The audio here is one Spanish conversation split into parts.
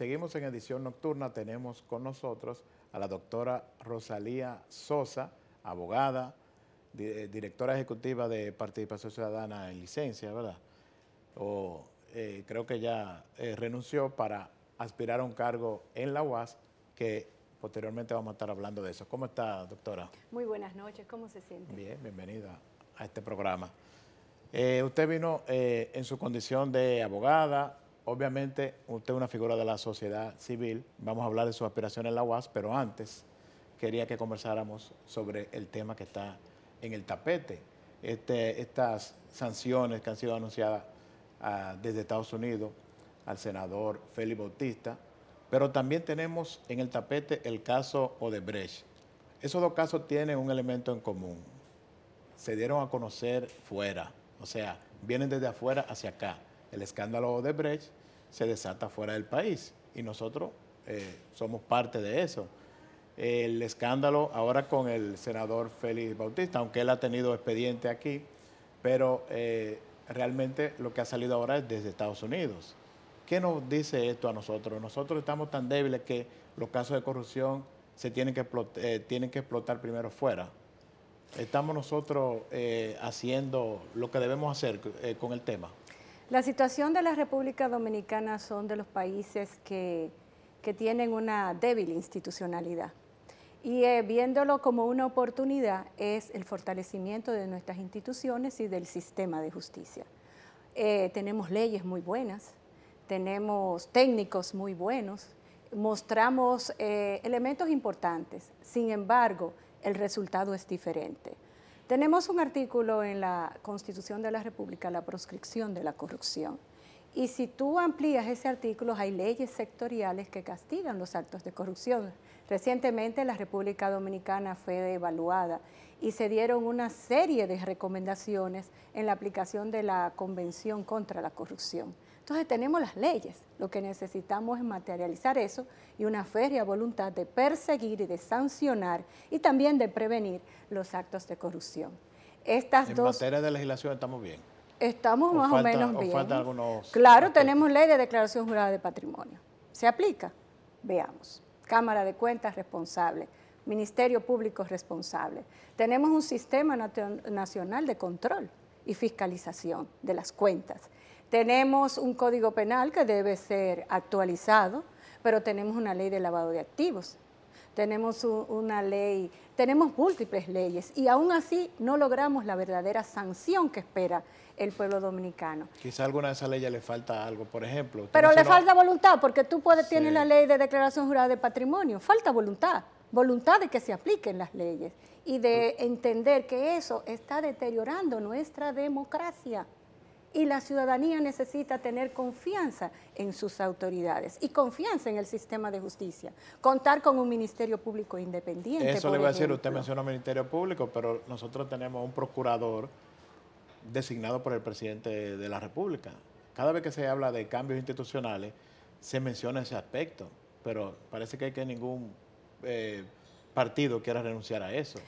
seguimos en edición nocturna. Tenemos con nosotros a la doctora Rosalía Sosa, abogada, directora ejecutiva de Participación Ciudadana en licencia, ¿verdad? Creo que ya renunció para aspirar a un cargo en la UAS, que posteriormente vamos a estar hablando de eso. ¿Cómo está, doctora? Muy buenas noches, ¿cómo se siente? Bien, bienvenida a este programa. Usted vino en su condición de abogada. Obviamente, usted es una figura de la sociedad civil. Vamos a hablar de su aspiración en la UAS, pero antes quería que conversáramos sobre el tema que está en el tapete. Estas sanciones que han sido anunciadas desde Estados Unidos al senador Félix Bautista, pero también tenemos en el tapete el caso Odebrecht. Esos dos casos tienen un elemento en común. Se dieron a conocer fuera, o sea, vienen desde afuera hacia acá. El escándalo Odebrecht se desata fuera del país y nosotros somos parte de eso. El escándalo ahora con el senador Félix Bautista, aunque él ha tenido expediente aquí, pero realmente lo que ha salido ahora es desde Estados Unidos. ¿Qué nos dice esto a nosotros? Nosotros estamos tan débiles que los casos de corrupción se tienen que explotar primero fuera. ¿Estamos nosotros haciendo lo que debemos hacer con el tema? La situación de la República Dominicana son de los países que tienen una débil institucionalidad. Y viéndolo como una oportunidad es el fortalecimiento de nuestras instituciones y del sistema de justicia. Tenemos leyes muy buenas, tenemos técnicos muy buenos, mostramos elementos importantes, sin embargo, el resultado es diferente. Tenemos un artículo en la Constitución de la República, la proscripción de la corrupción. Y si tú amplías ese artículo, hay leyes sectoriales que castigan los actos de corrupción. Recientemente la República Dominicana fue evaluada y se dieron una serie de recomendaciones en la aplicación de la Convención contra la Corrupción. Entonces tenemos las leyes, lo que necesitamos es materializar eso y una férrea voluntad de perseguir y de sancionar y también de prevenir los actos de corrupción. En materia de legislación estamos bien. Estamos más o menos bien. Faltan algunos claro, aspectos. Tenemos ley de declaración jurada de patrimonio. ¿Se aplica? Veamos. Cámara de Cuentas responsable, Ministerio Público responsable. Tenemos un sistema nacional de control y fiscalización de las cuentas. Tenemos un código penal que debe ser actualizado, pero tenemos una ley de lavado de activos. Tenemos una ley, tenemos múltiples leyes y aún así no logramos la verdadera sanción que espera el pueblo dominicano. Quizá a alguna de esas leyes le falta algo, por ejemplo. Pero le falta voluntad, porque tú tienes la ley de declaración jurada de patrimonio, falta voluntad de que se apliquen las leyes y de entender que eso está deteriorando nuestra democracia. Y la ciudadanía necesita tener confianza en sus autoridades y confianza en el sistema de justicia. Contar con un Ministerio Público independiente. Eso le iba a decir, usted menciona Ministerio Público, pero nosotros tenemos un procurador designado por el presidente de la República. Cada vez que se habla de cambios institucionales, se menciona ese aspecto, pero parece que ningún partido quiera renunciar a eso.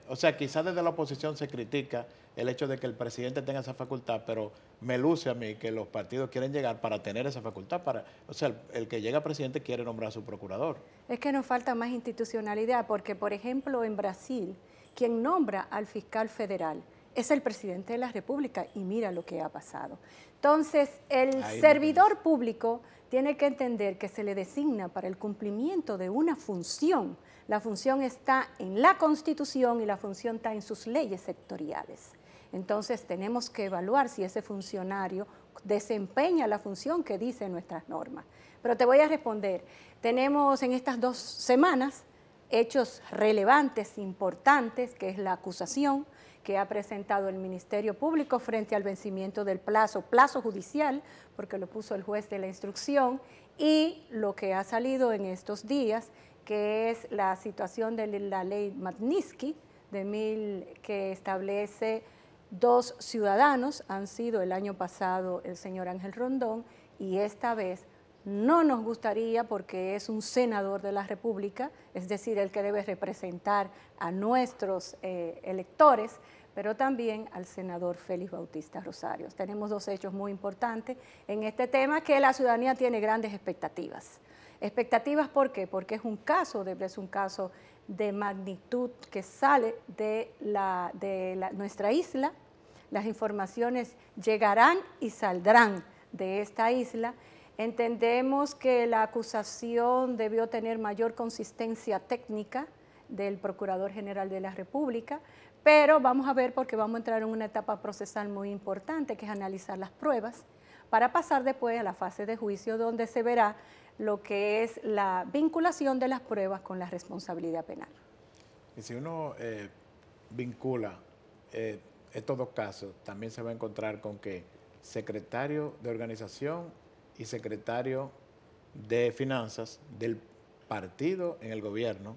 O sea, quizás desde la oposición se critica el hecho de que el presidente tenga esa facultad, pero me luce a mí que los partidos quieren llegar para tener esa facultad. O sea, el que llega presidente quiere nombrar a su procurador. Es que nos falta más institucionalidad, porque, por ejemplo, en Brasil, quien nombra al fiscal federal es el presidente de la República y mira lo que ha pasado. Entonces, el servidor público tiene que entender que se le designa para el cumplimiento de una función. La función está en la Constitución y la función está en sus leyes sectoriales. Entonces tenemos que evaluar si ese funcionario desempeña la función que dicen nuestras normas. Pero te voy a responder, tenemos en estas 2 semanas hechos relevantes, importantes, que es la acusación que ha presentado el Ministerio Público frente al vencimiento del plazo judicial, porque lo puso el juez de la instrucción, y lo que ha salido en estos días, que es la situación de la ley Magnitsky, que establece 2 ciudadanos, han sido el año pasado el señor Ángel Rondón, y esta vez no nos gustaría porque es un senador de la República, es decir, el que debe representar a nuestros electores, pero también al senador Félix Bautista Rosario. Tenemos dos hechos muy importantes en este tema que la ciudadanía tiene grandes expectativas. ¿Expectativas por qué? Porque es un caso de magnitud que sale de nuestra isla. Las informaciones llegarán y saldrán de esta isla. Entendemos que la acusación debió tener mayor consistencia técnica del Procurador General de la República, pero vamos a ver porque vamos a entrar en una etapa procesal muy importante, que es analizar las pruebas, para pasar después a la fase de juicio, donde se verá lo que es la vinculación de las pruebas con la responsabilidad penal. Y si uno vincula estos dos casos, también se va a encontrar con que secretario de organización y secretario de finanzas del partido en el gobierno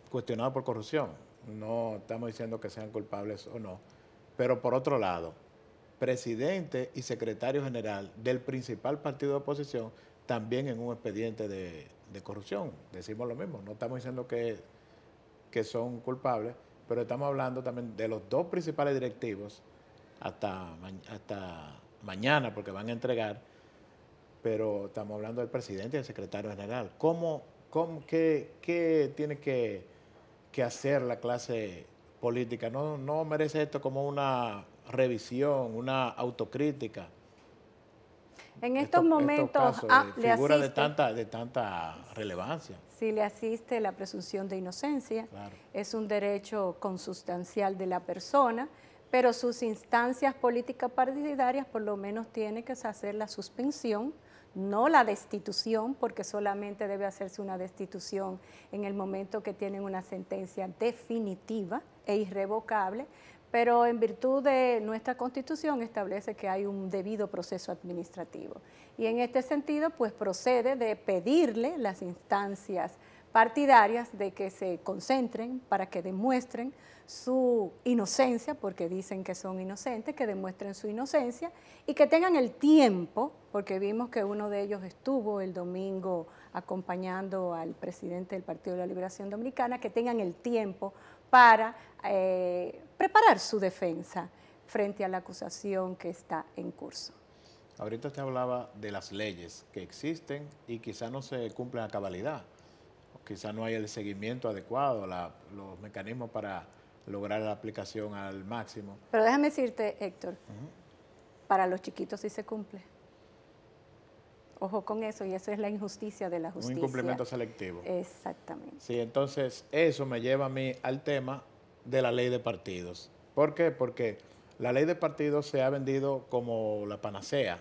cuestionado por corrupción. No estamos diciendo que sean culpables o no, pero por otro lado, presidente y secretario general del principal partido de oposición también en un expediente de corrupción. Decimos lo mismo, no estamos diciendo que son culpables, pero estamos hablando también de los dos principales directivos hasta mañana, porque van a entregar, pero estamos hablando del presidente y del secretario general. ¿Qué tiene que hacer la clase política? ¿No merece esto como una revisión, una autocrítica? En estos momentos figura de tanta relevancia. Sí, le asiste la presunción de inocencia, claro. Es un derecho consustancial de la persona, pero sus instancias políticas partidarias por lo menos tiene que hacer la suspensión, no la destitución, porque solamente debe hacerse una destitución en el momento que tienen una sentencia definitiva e irrevocable, pero en virtud de nuestra Constitución establece que hay un debido proceso administrativo. Y en este sentido, pues procede de pedirle las instancias partidarias de que se concentren para que demuestren su inocencia, porque dicen que son inocentes, que demuestren su inocencia y que tengan el tiempo, porque vimos que uno de ellos estuvo el domingo acompañando al presidente del Partido de la Liberación Dominicana, que tengan el tiempo para preparar su defensa frente a la acusación que está en curso. Ahorita te hablaba de las leyes que existen y quizá no se cumplen a cabalidad, quizá no hay el seguimiento adecuado, los mecanismos para lograr la aplicación al máximo. Pero déjame decirte, Héctor, para los chiquitos sí se cumple. Ojo con eso, y eso es la injusticia de la justicia. Un incumplimiento selectivo. Exactamente. Sí, entonces eso me lleva a mí al tema de la ley de partidos. ¿Por qué? Porque la ley de partidos se ha vendido como la panacea.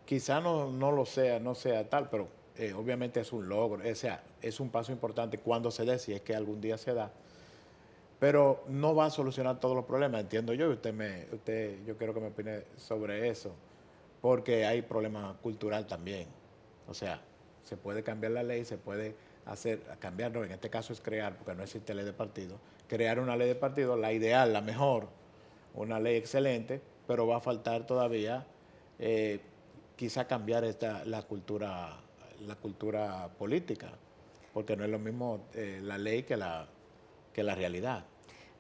Quizá no lo sea, no sea tal, pero obviamente es un logro, o sea, es un paso importante cuando se dé, si es que algún día se da. Pero no va a solucionar todos los problemas, entiendo yo, y yo quiero que me opine sobre eso, porque hay problema cultural también. O sea, se puede cambiar la ley, se puede cambiarlo, en este caso es crear, porque no existe ley de partido, crear una ley de partido, la ideal, la mejor, una ley excelente, pero va a faltar todavía quizá cambiar la cultura política, porque no es lo mismo la ley que la realidad.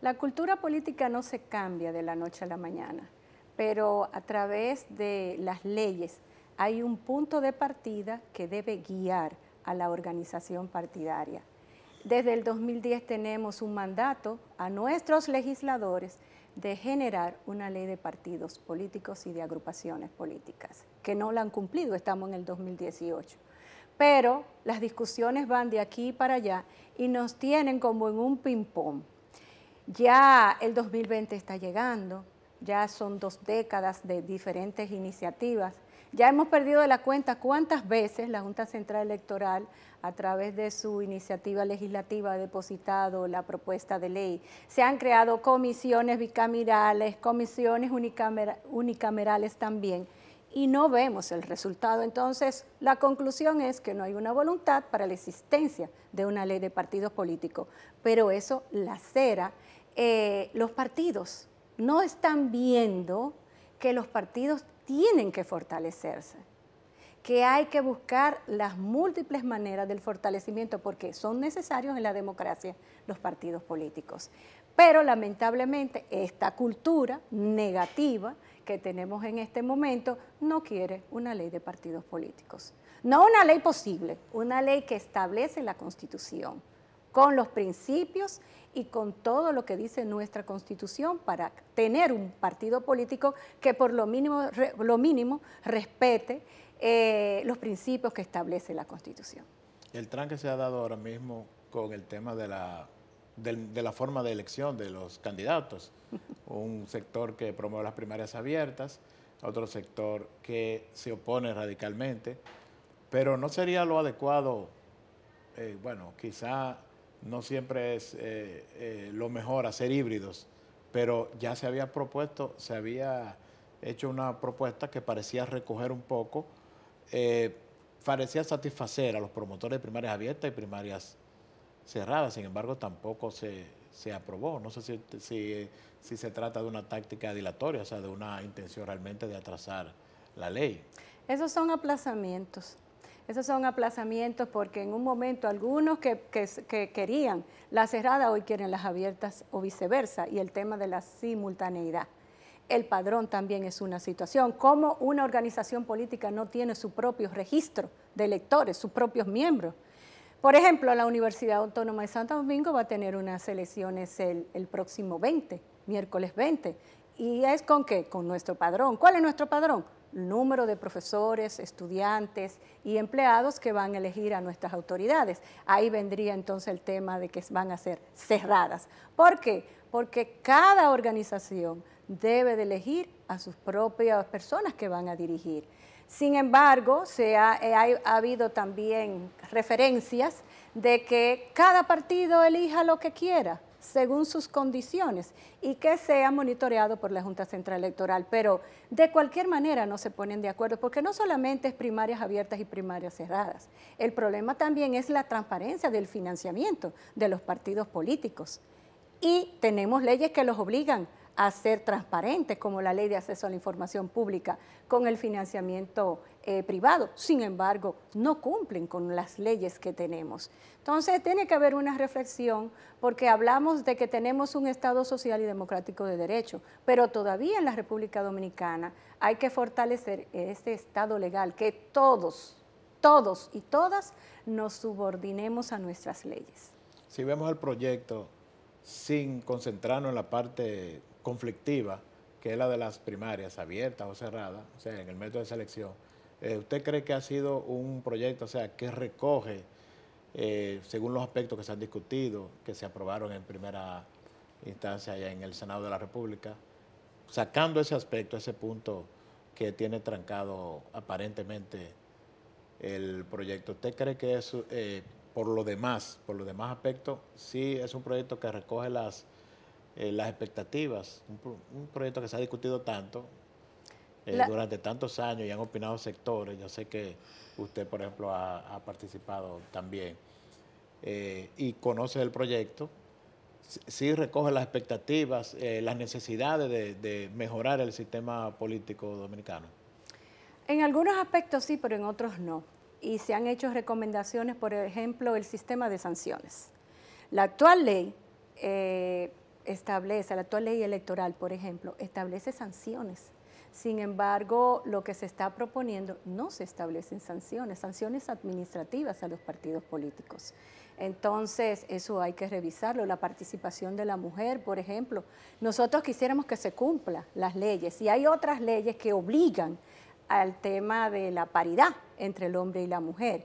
La cultura política no se cambia de la noche a la mañana, pero a través de las leyes hay un punto de partida que debe guiar a la organización partidaria. Desde el 2010 tenemos un mandato a nuestros legisladores de generar una ley de partidos políticos y de agrupaciones políticas, que no la han cumplido, estamos en el 2018. Pero las discusiones van de aquí para allá y nos tienen como en un ping-pong. Ya el 2020 está llegando, ya son 2 décadas de diferentes iniciativas. Ya hemos perdido de la cuenta cuántas veces la Junta Central Electoral, a través de su iniciativa legislativa, ha depositado la propuesta de ley. Se han creado comisiones bicamerales, comisiones unicamerales también, y no vemos el resultado. Entonces, la conclusión es que no hay una voluntad para la existencia de una ley de partidos políticos, pero eso lacera los partidos. No están viendo que los partidos tienen que fortalecerse, que hay que buscar las múltiples maneras del fortalecimiento porque son necesarios en la democracia los partidos políticos. Pero lamentablemente esta cultura negativa que tenemos en este momento no quiere una ley de partidos políticos. No una ley posible, una ley que establece la Constitución con los principios y con todo lo que dice nuestra Constitución para tener un partido político que por lo mínimo respete los principios que establece la Constitución. El tranque se ha dado ahora mismo con el tema de la forma de elección de los candidatos. Un sector que promueve las primarias abiertas, otro sector que se opone radicalmente, pero no sería lo adecuado, bueno, quizá no siempre es lo mejor hacer híbridos, pero ya se había propuesto, se había hecho una propuesta que parecía recoger un poco, parecía satisfacer a los promotores de primarias abiertas y primarias cerradas, sin embargo tampoco se aprobó. No sé si se trata de una táctica dilatoria, o sea, de una intención realmente de atrasar la ley. Esos son aplazamientos. Esos son aplazamientos porque en un momento algunos que querían las cerradas hoy quieren las abiertas o viceversa, y el tema de la simultaneidad. El padrón también es una situación. Como una organización política no tiene su propio registro de electores, sus propios miembros. Por ejemplo, la Universidad Autónoma de Santo Domingo va a tener unas elecciones el próximo miércoles 20. ¿Y es con qué? Con nuestro padrón. ¿Cuál es nuestro padrón? Número de profesores, estudiantes y empleados que van a elegir a nuestras autoridades. Ahí vendría entonces el tema de que van a ser cerradas. ¿Por qué? Porque cada organización debe de elegir a sus propias personas que van a dirigir. Sin embargo, ha habido también referencias de que cada partido elija lo que quiera, según sus condiciones, y que sea monitoreado por la Junta Central Electoral. Pero de cualquier manera no se ponen de acuerdo, porque no solamente es primarias abiertas y primarias cerradas. El problema también es la transparencia del financiamiento de los partidos políticos. Y tenemos leyes que los obligan a ser transparentes, como la Ley de Acceso a la Información Pública, con el financiamiento privado. Sin embargo, no cumplen con las leyes que tenemos. Entonces, tiene que haber una reflexión, porque hablamos de que tenemos un Estado social y democrático de derecho, pero todavía en la República Dominicana hay que fortalecer este Estado legal, que todos y todas nos subordinemos a nuestras leyes. Si vemos el proyecto sin concentrarnos en la parte conflictiva, que es la de las primarias abiertas o cerradas, o sea, en el método de selección, ¿usted cree que ha sido un proyecto, o sea, que recoge, según los aspectos que se han discutido, que se aprobaron en primera instancia allá en el Senado de la República, sacando ese aspecto, ese punto que tiene trancado aparentemente el proyecto? ¿Usted cree que eso, por los demás aspectos, sí es un proyecto que recoge las expectativas, un proyecto que se ha discutido tanto durante tantos años y han opinado sectores? Yo sé que usted, por ejemplo, ha participado también y conoce el proyecto. Sí recoge las expectativas, las necesidades de mejorar el sistema político dominicano. En algunos aspectos sí, pero en otros no. Y se han hecho recomendaciones, por ejemplo, el sistema de sanciones. La actual ley la actual ley electoral, por ejemplo, establece sanciones. Sin embargo, lo que se está proponiendo no se establecen sanciones administrativas a los partidos políticos. Entonces, eso hay que revisarlo. La participación de la mujer, por ejemplo. Nosotros quisiéramos que se cumplan las leyes, y hay otras leyes que obligan al tema de la paridad entre el hombre y la mujer.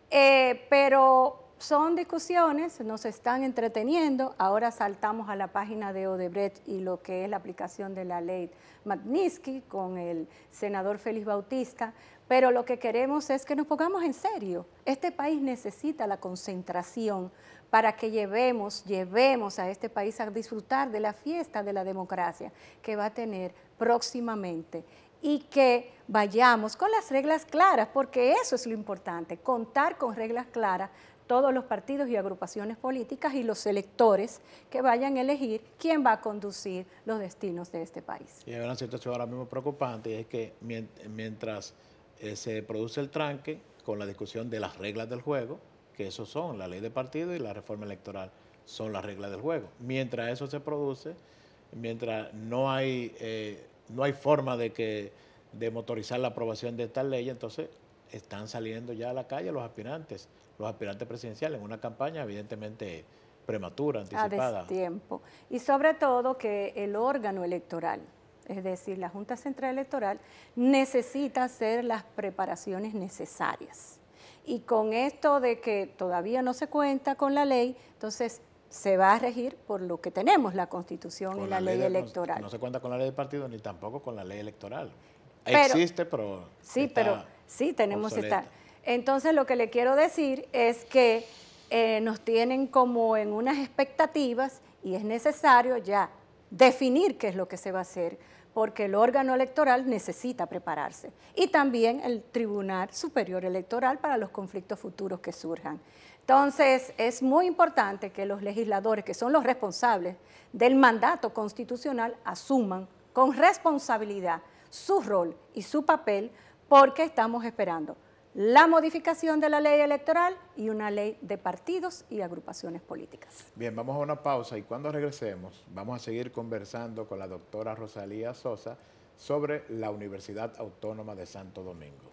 Pero son discusiones, nos están entreteniendo. Ahora saltamos a la página de Odebrecht y lo que es la aplicación de la ley Magnitsky con el senador Félix Bautista, pero lo que queremos es que nos pongamos en serio. Este país necesita la concentración para que llevemos a este país a disfrutar de la fiesta de la democracia que va a tener próximamente, y que vayamos con las reglas claras, porque eso es lo importante, contar con reglas claras todos los partidos y agrupaciones políticas y los electores que vayan a elegir quién va a conducir los destinos de este país. Y hay una situación ahora mismo preocupante, y es que mientras se produce el tranque con la discusión de las reglas del juego, que eso son la ley de partido y la reforma electoral, son las reglas del juego. Mientras eso se produce, mientras no hay forma de motorizar la aprobación de esta ley, entonces están saliendo ya a la calle los aspirantes presidenciales en una campaña evidentemente prematura, anticipada. A destiempo. Y sobre todo que el órgano electoral, es decir, la Junta Central Electoral, necesita hacer las preparaciones necesarias. Y con esto de que todavía no se cuenta con la ley, entonces se va a regir por lo que tenemos, la Constitución y la ley electoral. No se cuenta con la ley de partido ni tampoco con la ley electoral. Pero, existe, pero sí, pero sí tenemos obsoleta. esta. Entonces lo que le quiero decir es que nos tienen como en unas expectativas y es necesario ya definir qué es lo que se va a hacer, porque el órgano electoral necesita prepararse y también el Tribunal Superior Electoral para los conflictos futuros que surjan. Entonces, es muy importante que los legisladores, que son los responsables del mandato constitucional, asuman con responsabilidad su rol y su papel, porque estamos esperando la modificación de la ley electoral y una ley de partidos y agrupaciones políticas. Bien, vamos a una pausa y cuando regresemos vamos a seguir conversando con la doctora Rosalía Sosa sobre la Universidad Autónoma de Santo Domingo.